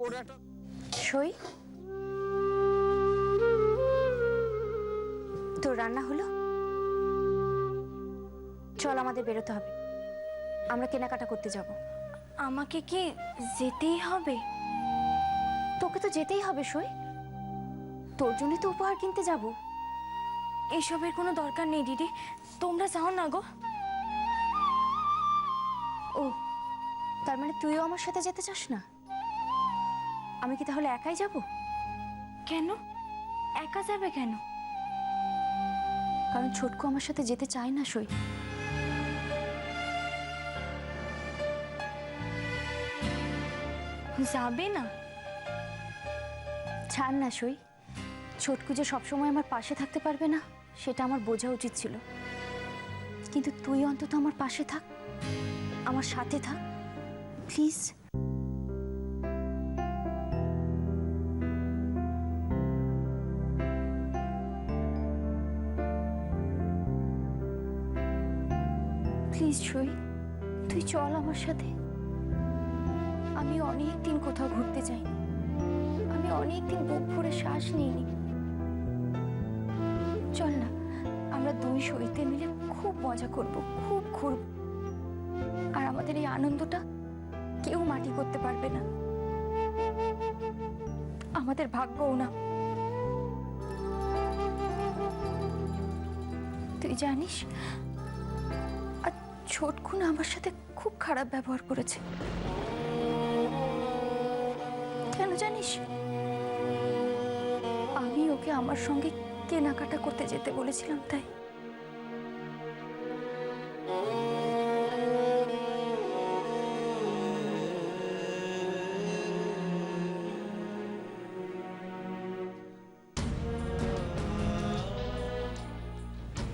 ওর একটা সই, তোর রান্না হলো? চল, আমাদের বেরোতে হবে, আমরা কেনাকাটা করতে যাব। আমাকে কি যেতেই হবে? তোকে তো যেতেই হবে সই, তোর জন্য তো উপহার কিনতে যাব। এসবের কোনো দরকার নেই দিদি, তোমরা যাও না গো। ও, তার মানে তুইও আমার সাথে যেতে চাস না? আমি কি তাহলে একাই যাব? কেন একা যাবে কেন? কারণ ছোটকু আমার সাথে যেতে চায় না সই। যাবে না? ছাড় না সই, ছোটকু যে সবসময় আমার পাশে থাকতে পারবে না সেটা আমার বোঝা উচিত ছিল, কিন্তু তুই অন্তত আমার পাশে থাক, আমার সাথে থাক প্লিজ। প্লিজ সই, তুই চল আমার সাথে। আমি অনেক দিন কোথাও ঘুরতে যাই, আমি অনেক দিন বুক ভরে শ্বাস নিইনি। চল না, আমরা দুই সইতে মিলে খুব মজা করব, খুব ঘুরব, আর আমাদের এই আনন্দটা কেউ মাটি করতে পারবে না, আমাদের ভাগ্যও না। তুই জানিস, আর ছোটকু না আমার সাথে খুব খারাপ ব্যবহার করেছে। কেন জানিস? আমি ওকে আমার সঙ্গে কেনাকাটা করতে যেতে বলেছিলাম তাই।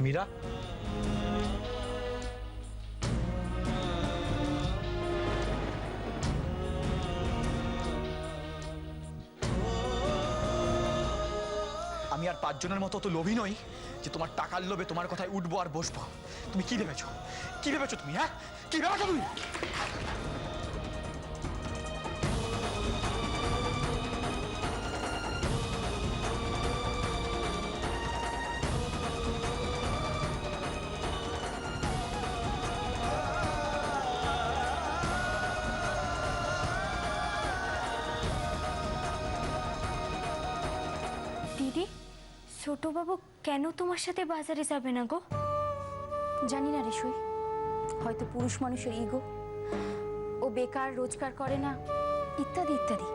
মীরা, আমি আর 5 জনের মতো তো লোভী নই যে তোমার টাকার লোভে তোমার কথায় উঠবো আর বসবো। তুমি কি ভেবেছো? কি ভেবেছো তুমি? হ্যাঁ, কি ভেবেছো তুমি? দিদি, ছোটবাবু কেন তোমার সাথে বাজারে যাবে না গো? জানি না রে সই, হয়তো পুরুষ মানুষের ইগো, ও বেকার, রোজগার করে না, ইত্যাদি ইত্যাদি,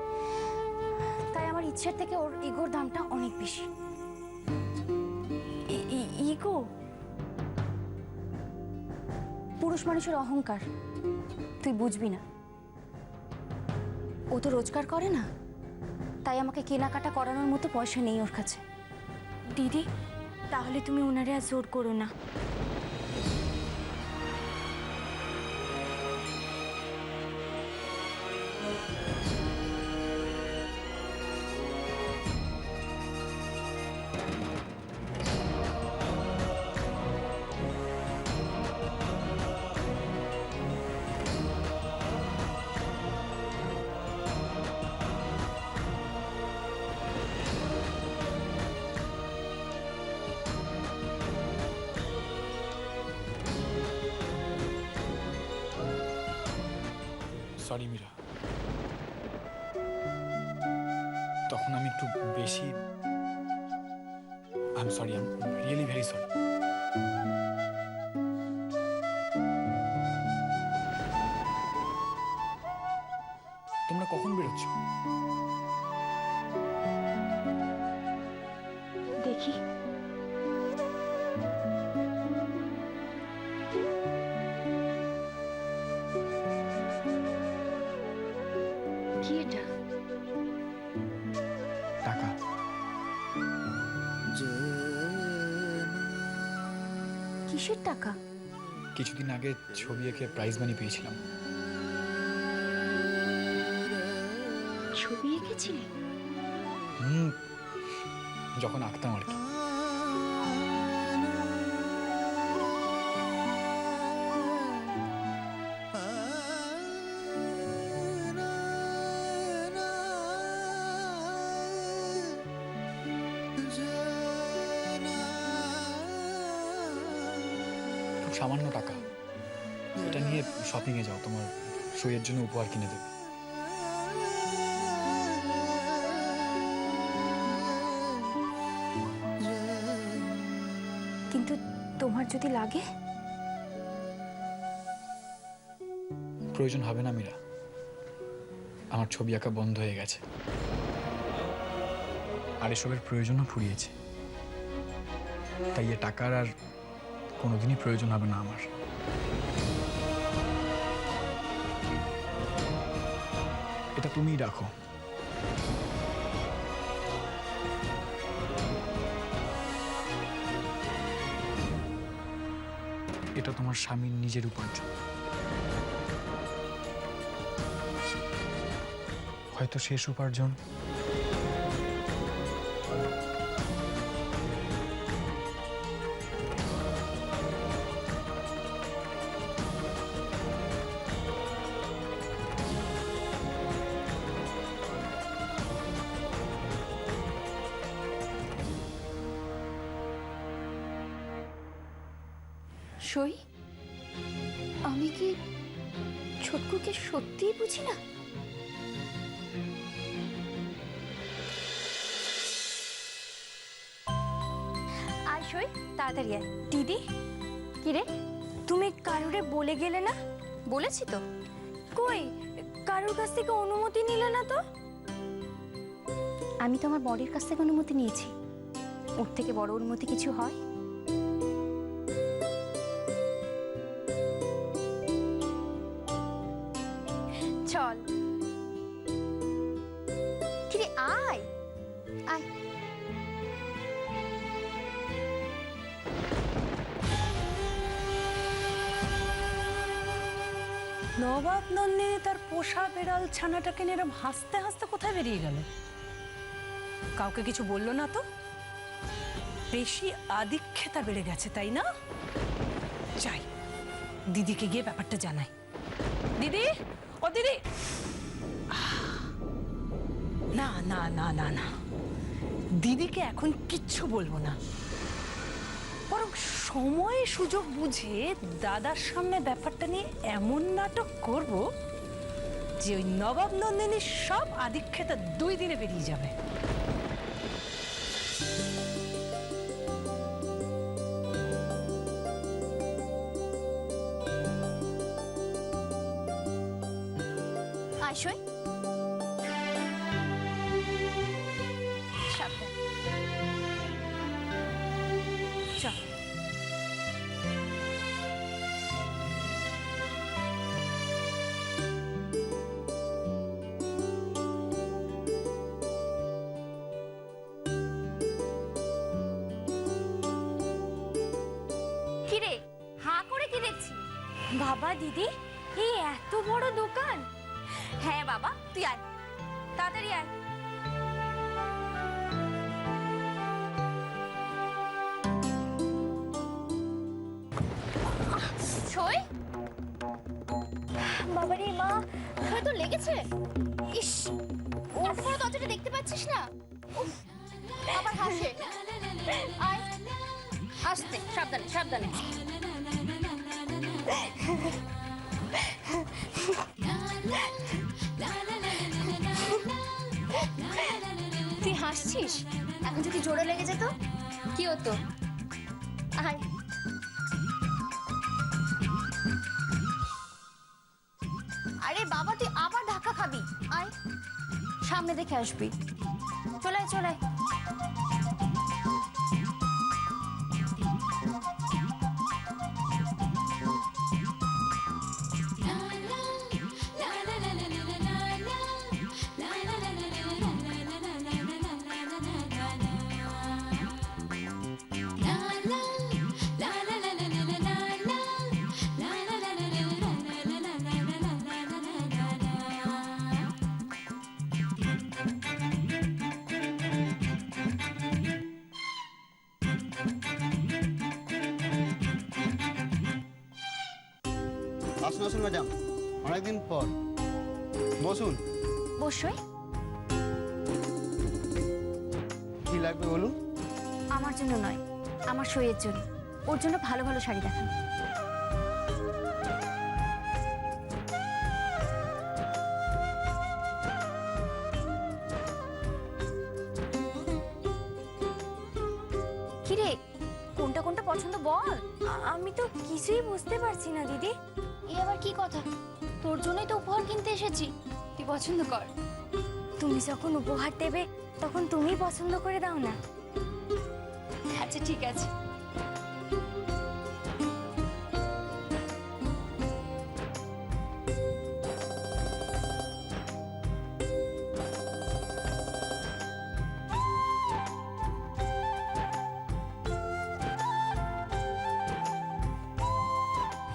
তাই আমার ইচ্ছের থেকে ওর ইগোর দামটা অনেক বেশি। ইগো? পুরুষ মানুষের অহংকার, তুই বুঝবি না। ও তো রোজগার করে না, তাই আমাকে কেনাকাটা করানোর মতো পয়সা নেই ওর কাছে। দিদি, তাহলে তুমি ওনারে আর জোর করো না। সরি মীরা, তখন আমি একটু বেশি, I am sorry, I am really very sorry. তোমরা কখন বেরোচ্ছ? দেখি, কি এটা? টাকা। কিসের টাকা? কিছুদিন আগে ছবি এঁকে প্রাইজ মানি পেয়েছিলাম। ছবি এঁকেছিলি? যখন আঁকতাম আর কি। সামান্য টাকা, এটা নিয়ে শপিংয়ে যাও, তোমার সইয়ের জন্য উপহার কিনে দেবে। কিন্তু তোমার যদি লাগে? প্রয়োজন হবে না মীরা, আমার ছবি আঁকা বন্ধ হয়ে গেছে, আর এসবের প্রয়োজনও ফুরিয়েছে। তাই এ টাকার আর কোনোদিনই প্রয়োজন হবে না আমার। এটা তুমিই রাখো। এটা তোমার স্বামীর নিজের উপার্জন। হয়তো শেষ উপার্জন। সই, আমি কি ছোটকুকে সত্যিই বুঝি না? আয় সই, তাড়াতাড়ি আয়। দিদি, কি রে? তুমি কারুরে বলে গেলে না? বলেছি তো। কই, কারুর কাছ থেকে অনুমতি নিলে না তো? আমি তো আমার বরের কাছ থেকে অনুমতি নিয়েছি। ওর থেকে বড় অনুমতি কিছু হয়? চল, কিরে আয় আয়। নবাব নন্দিনী তার পোষা বেড়াল ছানাটাকে নিয়ে এরম হাসতে হাসতে কোথায় বেরিয়ে গেল? কাউকে কিছু বললো না তো? বেশি আদিক্ষেতা বেড়ে গেছে, তাই না? যাই, দিদিকে গিয়ে ব্যাপারটা জানাই। দিদি, ও দিদি! না না না না না, দিদিকে এখন কিচ্ছু বলবো না, বরং সময় সুযোগ বুঝে দাদার সামনে ব্যাপারটা নিয়ে এমন নাটক করব যে ওই নবাব নন্দিনীর সব আদিক্ষেতা 2 দিনে বেরিয়ে যাবে। আয় সই, সাবধান। চল। কি রে, হাঁ করে কি দেখছি? বাবা দিদি, এই এত বড় দোকান! হ্যাঁ বাবা, তুই আয়, তাড়াতাড়ি আয়। সই, বাবারে মা, সই তো লেগেছে। ইস, এত বড় দরজাটা দেখতে পাচ্ছিস না? উফ, আবার হাসে। আয়, আস্তে, সাবধানে সাবধানে। তুই হাসছিস? এখন যদি জোরে লেগে যেত কি হতো? আয়। আরে বাবা, তুই আবার ধাক্কা খাবি। আয়, সামনে দেখে আসবি। চলে আয়, চলে আয়। আসুন আসুন ম্যাডাম, অনেকদিন পর। বসুন। বসই, কি লাগবে বলুন। আমার জন্য নয়, আমার সইয়ের জন্য। ওর জন্য ভালো ভালো শাড়ি দেখান। পছন্দ বল। আমি তো কিছুই বুঝতে পারছি না দিদি। এ আবার কি কথা? তোর জন্যই তো উপহার কিনতে এসেছি, তুই পছন্দ কর। তুমি যখন উপহার দেবে তখন তুমি পছন্দ করে দাও না। আচ্ছা ঠিক আছে।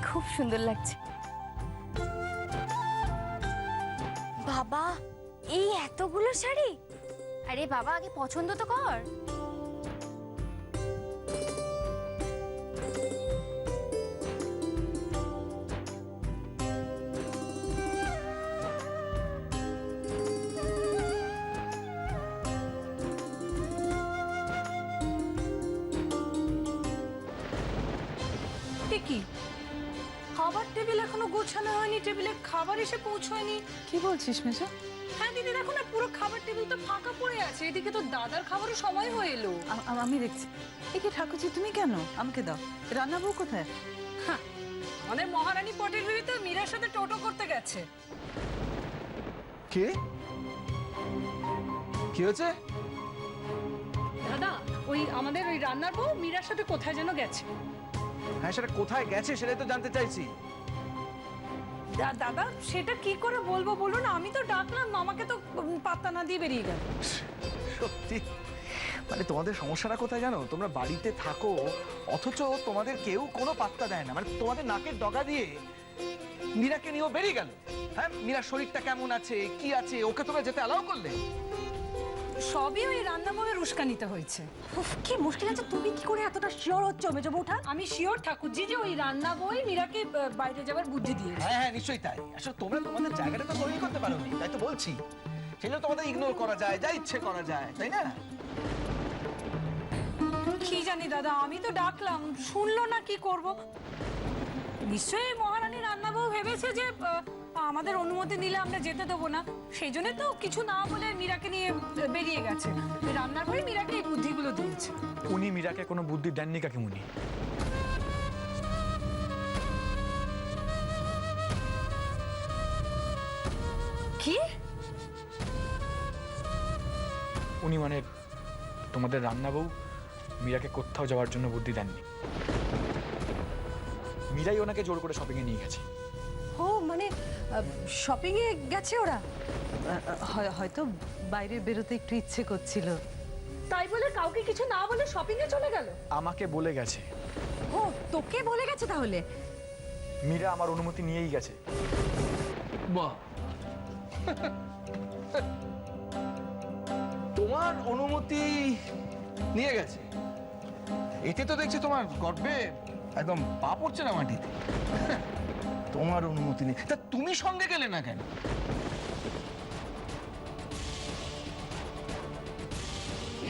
খুব সুন্দর লাগছে। বাবা, এই এতগুলো শাড়ি! আরে বাবা, আগে পছন্দ তো কর। এ কি, খাবার টেবিল এখনো গোছানো হয়নি, টেবিলে খাবার এসে পৌঁছয়নি। কি বলছিস মেজো? হ্যাঁ দিদি, দেখো না, পুরো খাবার টেবিল তো ফাঁকা পড়ে আছে। এদিকে তো দাদার খাবারের সময় হয়ে এলো। আমি দেখছি। এ কি ঠাকুরজি, তুমি কেন? আমাকে দাও। রান্না বউ কোথায়? হ্যাঁ, আমাদের মহারানী পটের বিড়িতে মীরার সাথে টোটো করতে গেছে। কে? কি হয়েছে? দাদা, ওই আমাদের ওই রান্নার বউ মীরার সাথে কোথায় যেন গেছে। হ্যাঁ, সেটা কোথায় গেছে সেটাই তো জানতে চাইছি। দাদা, সেটা কি করে বলবো বলুন? আমি তো ডাকলাম, আমাকে তো পাত্তা না দিয়ে বেরিয়ে গেল। সত্যি, মানে তোমাদের সমস্যাটা কোথায় জানো? তোমরা বাড়িতে থাকো অথচ তোমাদের কেউ কোনো পাত্তা দেয় না। মানে তোমাদের নাকের ডগা দিয়ে মীরাকে নিয়েও বেরিয়ে গেল। হ্যাঁ, মীরার শরীরটা কেমন আছে, কি আছে, ওকে তোমরা যেতে অ্যালাউ করলে? সবই ওই রান্না বউয়ের উস্কানিতে হয়েছে। উফ, কি মুশকিল আছে, তুমি কি করে এতটা শিওর হচ্ছ মেজো বউঠান? আমি শিওর ঠাকুরজি যে ওই রান্না বই মীরাকে বাইরে যাবার বুদ্ধি দিয়েছে। হ্যাঁ হ্যাঁ, নিশ্চয়ই তাই। আসলে তোমরা তোমাদের জায়গাটা তো তৈরি করতে পারো নি, তাই তো বলছি। সেই জন্য তোমাদের ইগনোর করা যায়, যা ইচ্ছে করা যায়, তাই না? কি জানি দাদা, আমি তো ডাকলাম, শুনলো না, কি করব? নিশ্চয়ই মহারানী রান্না বউ ভেবেছে যে আমাদের অনুমতি নিলে আমরা যেতে দেবো না, সেই জন্য তো কিছু না বলে মীরাকে নিয়ে বেরিয়ে গেছে। রান্নার বই মীরাকে এই বুদ্ধিগুলো দিয়েছে। উনি মীরাকে কোনো বুদ্ধি দেননি কাকিমুনি। কি? উনি মানে তোমাদের রান্না বউ মীরাকে কোথাও যাওয়ার জন্য বুদ্ধি দেননি। মীরাই ওনাকে জোর করে শপিংয়ে নিয়ে গেছে। ও মানে শপিং এ গেছে ওরা? হয়তো বাইরে বেরোতে একটু ইচ্ছে করছিল। তাই বলে কাউকে কিছু না বলে শপিং এ চলে গেল? আমাকে বলে গেছে। ও, তোকে বলে গেছে তাহলে? মীরা আমার অনুমতি নিয়েই গেছে। বাহ, তোমার অনুমতি নিয়ে গেছে? এতে তো দেখছি তোমার গর্বে একদম পা পড়ছে না মাটিতে। তোমার অনুমতি নেই, তা তুমি সঙ্গে গেলে না কেন?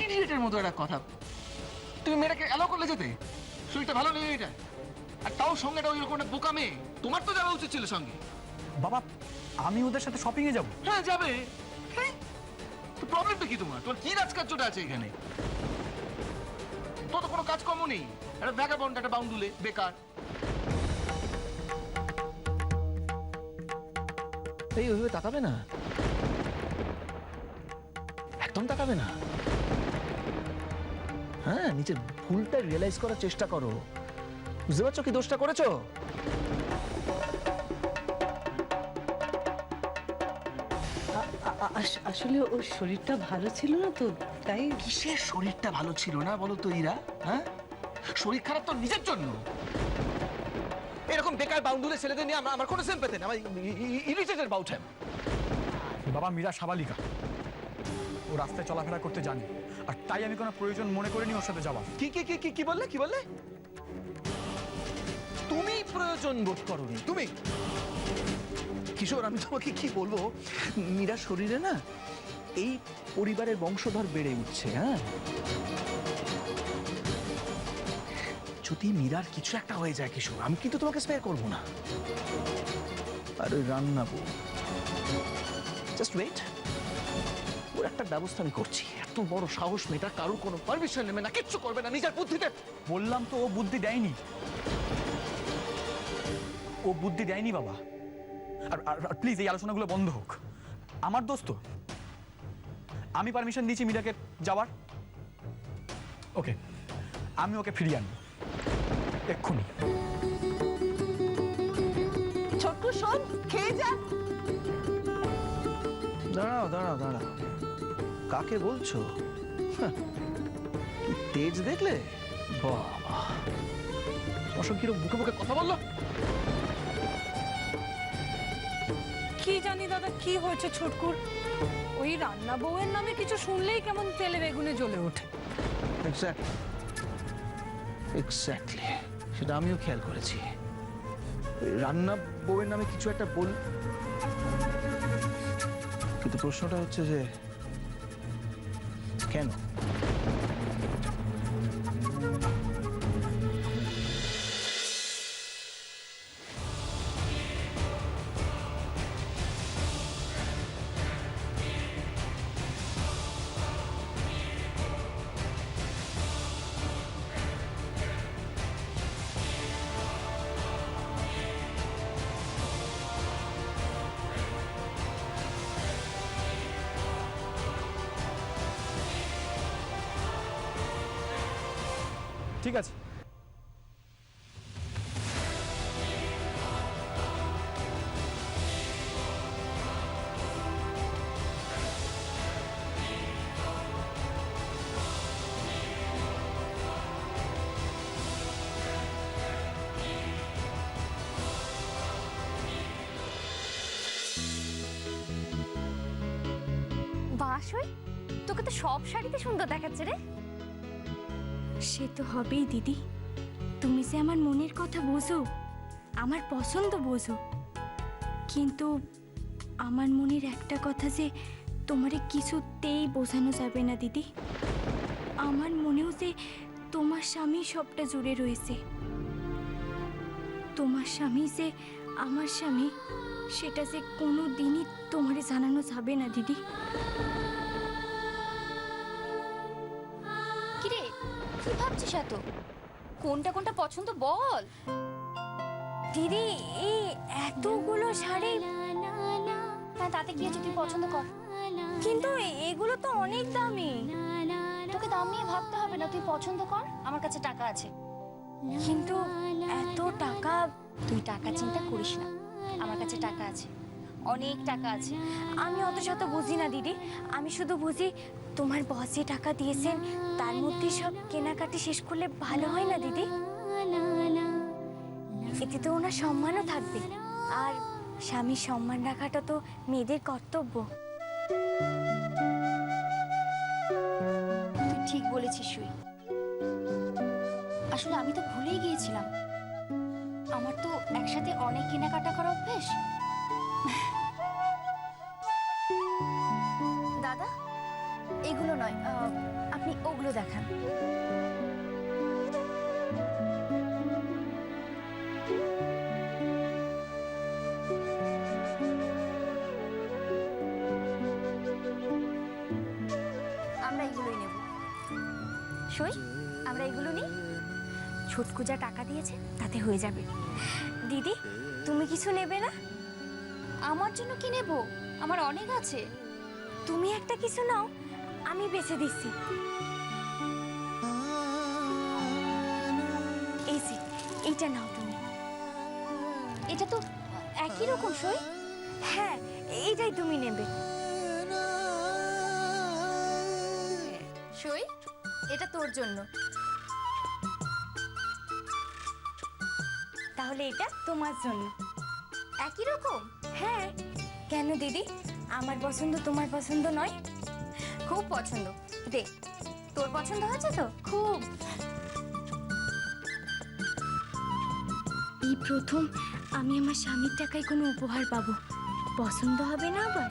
ইডিয়েটের মতো একটা কথা। তুমি মেয়েটাকে অ্যালাউ করলে যেতে? শরীরটা ভালো নেই এটা, আর তাও সঙ্গেটা ওই রকম একটা বোকা মেয়ে। তোমার তো যাওয়া উচিত ছিল সঙ্গে। বাবা, আমি ওদের সাথে শপিংয়ে যাব? হ্যাঁ, যাবে। হ্যাঁ, তো প্রবলেমটা কি তোমার? তোমার কি রাজকার্যটা আছে এখানে? তো কোনো কাজকর্ম নেই, একটা ভ্যাগাবন্ড, একটা বাউন্ডুলে বেকার। এই ওইভাবে তাকাবে না, একদম তাকাবে না। হ্যাঁ, নিজের ভুলটা রিয়েলাইজ করার চেষ্টা করো। বুঝতে পারছো কি দোষটা করেছো? আসলে ওর শরীরটা ভালো ছিল না তো, তাই। কিসের শরীরটা ভালো ছিল না বলো তো ইরা? হ্যাঁ, শরীর খারাপ তো নিজের জন্য। এরকম বেকার বাউন্ডুলে ছেলেদের নিয়ে আমার কোনো সেম পেতেন, আমার ইরিটেটেড বাউট হ্যাম। বাবা, মীরা সাবালিকা, ও রাস্তায় চলাফেরা করতে জানে, আর তাই আমি কোনো প্রয়োজন মনে করিনি ওর সাথে যাওয়া। কি কি কি কি কি বললে, কি বললে? তুমি প্রয়োজন বোধ করোনি? তুমি কিশোর, আমি তোমাকে কি বলবো, মীরার শরীরে না এই পরিবারের বংশধর বেড়ে উঠছে। হ্যাঁ, যদি মীরার কিছু একটা হয়ে যায় কিশোর, আমি কিন্তু তোমাকে স্পেয়ার করবো না। আর ওই রান্না বউ, জাস্ট ওয়েট, ওর একটা ব্যবস্থা আমি করছি। এত বড় সাহস মেয়েটা, কারোর কোনো পারমিশন নেবে না, কিচ্ছু করবে না, নিজের বুদ্ধিতে। বললাম তো ও বুদ্ধি দেয়নি, ও বুদ্ধি দেয়নি বাবা। আর প্লিজ এই আলোচনাগুলো বন্ধ হোক। আমার দোস্ত, আমি পারমিশন দিয়েছি মীরাকে যাওয়ার। ওকে, আমি ওকে ফিরিয়ে আনবো এক্ষুনি। ছোট্ট শোন, খেয়ে যা। দাঁড়াও দাঁড়াও দাঁড়াও, কাকে বলছো? হাহ, কি তেজ দেখলে? বাবা, অশোক কিরম বুকে বুকে কথা বললো। কি জানি দাদা কি হয়েছে ছোটকুর, ওই রান্না বউয়ের নামে কিছু শুনলেই কেমন তেলে বেগুনে জ্বলে ওঠে। এক্স্যাক্টলি এক্স্যাক্টলি, সেটা আমিও খেয়াল করেছি। ওই রান্না বউয়ের নামে কিছু একটা বল, কিন্তু প্রশ্নটা হচ্ছে যে কেন? ঠিক আছে, বাসই তোকে তো সব শাড়িতে সুন্দর দেখাচ্ছে রে। সে তো হবেই দিদি, তুমি যে আমার মনের কথা বোঝো, আমার পছন্দ বোঝো, কিন্তু আমার মনের একটা কথা যে তোমারে কিছুতেই বোঝানো যাবে না দিদি। আমার মনেও যে তোমার স্বামী সবটা জুড়ে রয়েছে। তোমার স্বামী যে আমার স্বামী, সেটা যে কোনো দিনই তোমারে জানানো যাবে না দিদি। কিরে, কি ভাবছিস এত? কোনটা কোনটা পছন্দ বল। দিদি, এই এতগুলো শাড়ি, হ্যাঁ, তাতে কি আছে, তুই পছন্দ কর। কিন্তু এগুলো তো অনেক দামি। তোকে দাম নিয়ে ভাবতে হবে না, তুই পছন্দ কর, আমার কাছে টাকা আছে। কিন্তু এত টাকা, তুই টাকা চিন্তা করিস না, আমার কাছে টাকা আছে, অনেক টাকা আছে। আমি অত শত বুঝি না দিদি। আমি শুধু বুঝি তোমার বস যে টাকা দিয়েছেন তার মধ্যে সব কেনাকাটি শেষ করলে ভালো হয় না দিদি? এতে তো ওনার সম্মানও থাকবে, আর স্বামীর সম্মান রাখাটা তো মেয়েদের কর্তব্য। তুই ঠিক বলেছিস সুই। আসলে আমি তো ভুলেই গিয়েছিলাম, আমার তো একসাথে অনেক কেনাকাটা করা অভ্যেস। দাদা, এগুলো নয়, আপনি ওগুলো দেখান। আমরা এগুলোই নেব। সই, আমরা এগুলো নিই। ছোটকু যা টাকা দিয়েছে তাতে হয়ে যাবে। দিদি, তুমি কিছু নেবে না? আমার জন্য কি নেব? আমার অনেক আছে। তুমি একটা কিছু নাও, আমি বেছে দিচ্ছি। এই যে, এইটা নাও তুমি। এটা তো একই রকম সই। হ্যাঁ, এইটাই তুমি নেবে। সই, এটা তোর জন্য। তাহলে এটা তোমার জন্য। একই রকম? হ্যাঁ, কেন দিদি, আমার পছন্দ তোমার পছন্দ নয়? খুব পছন্দ। দে, তোর পছন্দ হয়েছে তো? খুব। এই প্রথম আমি আমার স্বামীর টাকায় কোনো উপহার পাবো, পছন্দ হবে না আবার?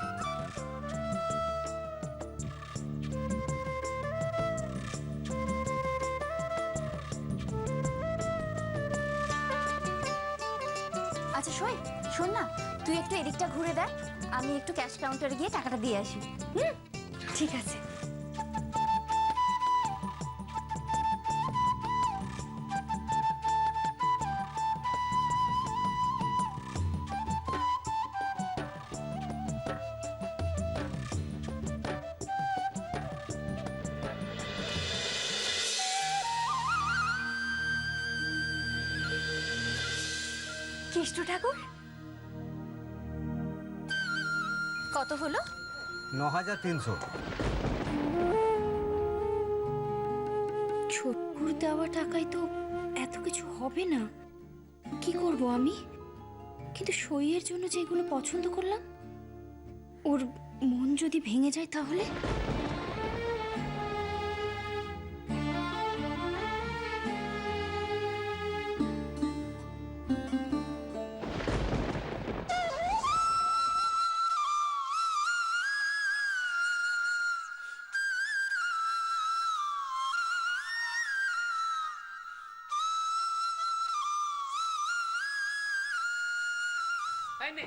আচ্ছা সই, শোন না, তুই একটু এদিকটা ঘুরে দেখ, আমি একটু ক্যাশ কাউন্টারে গিয়ে টাকাটা দিয়ে আসি। হুম। ঠিক আছে। কেষ্ট ঠাকুর, কত হলো? 9300। ছোটকুর দেওয়া টাকায় তো এত কিছু হবে না। কি করব আমি? কিন্তু সইয়ের জন্য যে এগুলো পছন্দ করলাম, ওর মন যদি ভেঙে যায় তাহলে? এই নে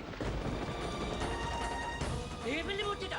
এই ফেলি মূর্তিটা